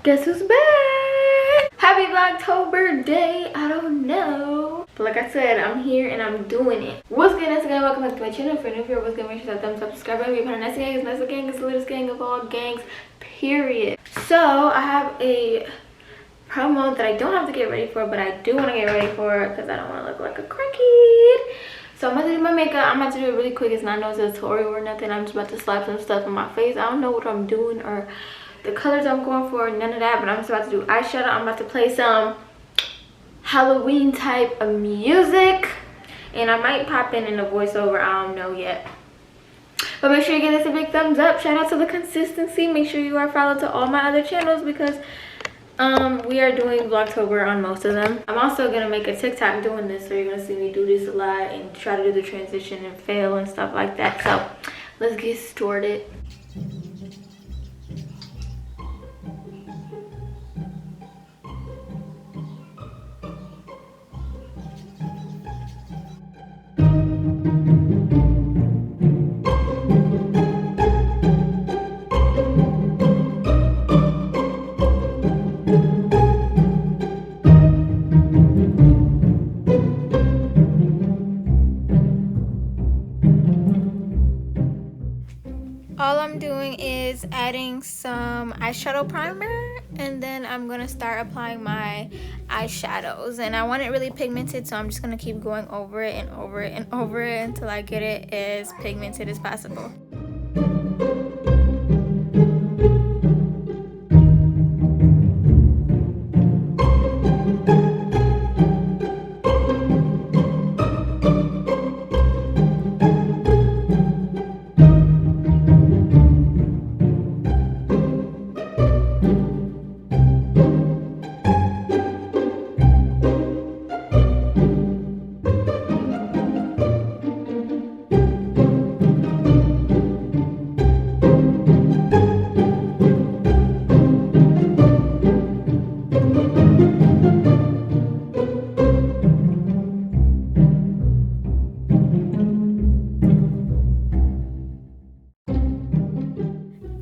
Guess who's back? Happy Vlogtober day. I don't know, but like I said, I'm here and I'm doing it. What's good, Vanessa gang? Welcome back to my channel. For new here, what's good? Make sure that thumbs up, subscribe, and be a part of Vanessa gang. It's Vanessa gang. It's the latest gang of all gangs, period. So I have a promo that I don't have to get ready for, but I do want to get ready for because I don't want to look like a crackhead. So I'm about to do my makeup. I'm about to do it really quick. It's not no tutorial or nothing. I'm just about to slap some stuff on my face. I don't know what I'm doing or the colors I'm going for, none of that, but I'm just about to do eyeshadow. I'm about to play some Halloween type of music, and I might pop in a voiceover. I don't know yet, but make sure you give this a big thumbs up. Shout out to the consistency. Make sure you are followed to all my other channels because we are doing Vlogtober on most of them. I'm also gonna make a TikTok doing this, so you're gonna see me do this a lot and try to do the transition and fail and stuff like that. So let's get started. All I'm doing is adding some eyeshadow primer, and then I'm gonna start applying my eyeshadows. And I want it really pigmented, so I'm just gonna keep going over it and over it and over it until I get it as pigmented as possible.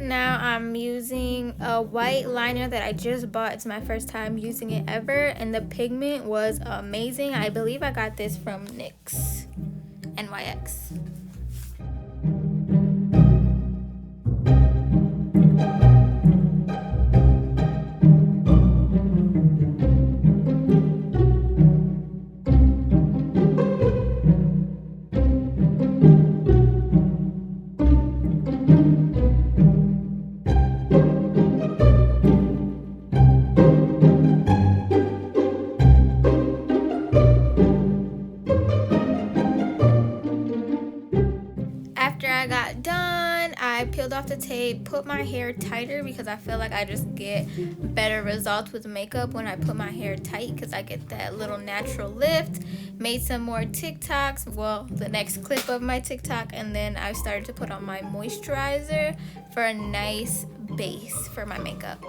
Now I'm using a white liner that I just bought. It's my first time using it ever, and the pigment was amazing. I believe I got this from NYX. After I got done, I peeled off the tape, put my hair tighter because I feel like I just get better results with makeup when I put my hair tight because I get that little natural lift. Made some more TikToks, well, the next clip of my TikTok, and then I started to put on my moisturizer for a nice base for my makeup.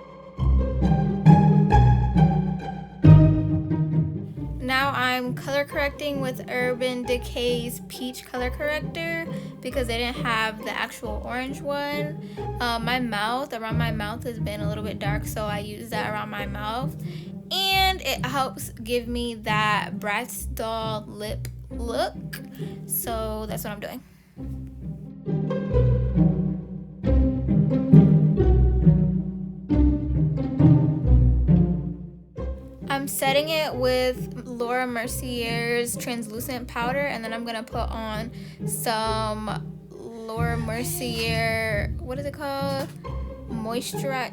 Now I'm color correcting with Urban Decay's Peach Color Corrector because they didn't have the actual orange one. My mouth, around my mouth has been a little bit dark, so I use that around my mouth. And it helps give me that Bratz doll lip look. So that's what I'm doing. I'm setting it with Laura Mercier's translucent powder, and then I'm gonna put on some Laura Mercier, what is it called?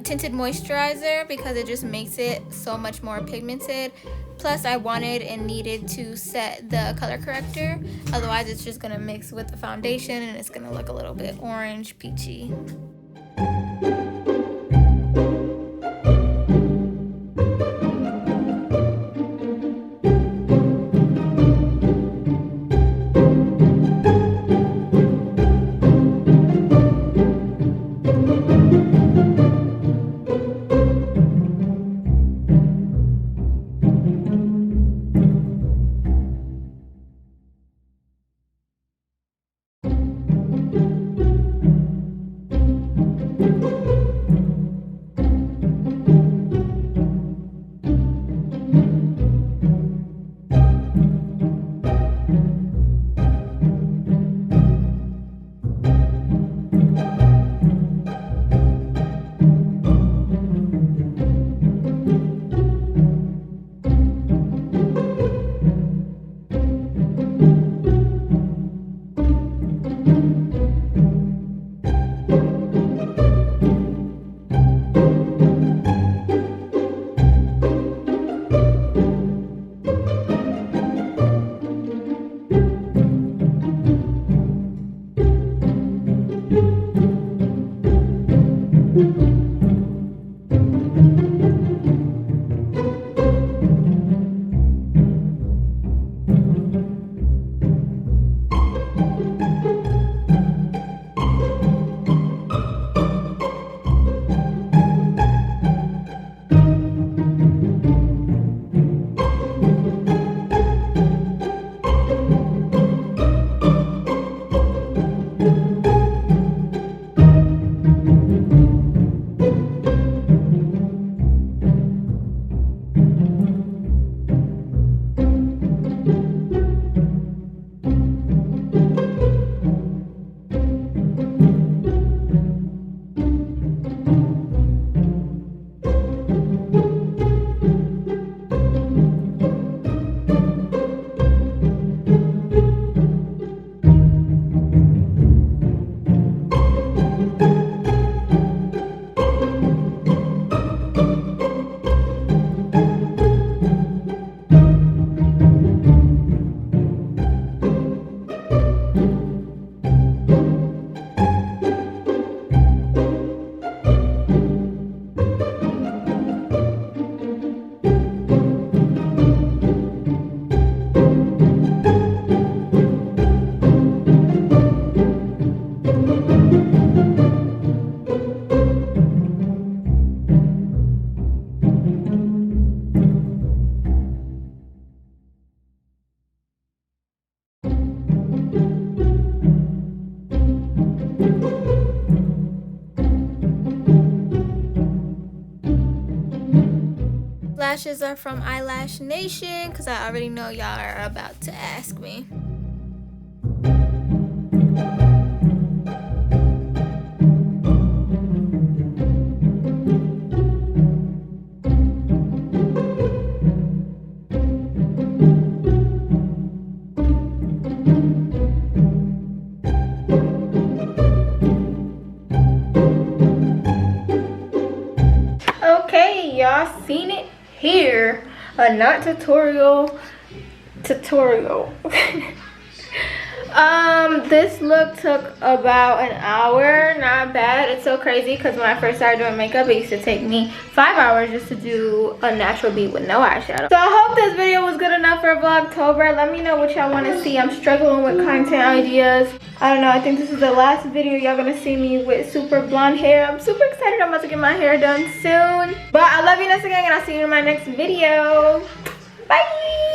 Tinted moisturizer, because it just makes it so much more pigmented. Plus I wanted and needed to set the color corrector, otherwise it's just gonna mix with the foundation and it's gonna look a little bit orange peachy. lashes are from Eyelash Nation because I already know y'all are about to ask me. Okay, y'all seen it here. A not tutorial. This look took about an hour. Not bad. It's so crazy because when I first started doing makeup, it used to take me 5 hours just to do a natural beat with no eyeshadow. So I hope this video was good enough for Vlogtober. Let me know what y'all want to see. I'm struggling with content ideas. I don't know. I think this is the last video y'all gonna see me with super blonde hair. I'm super excited. I'm about to get my hair done soon. But I love you, Vanessa gang, and I'll see you in my next video. Bye.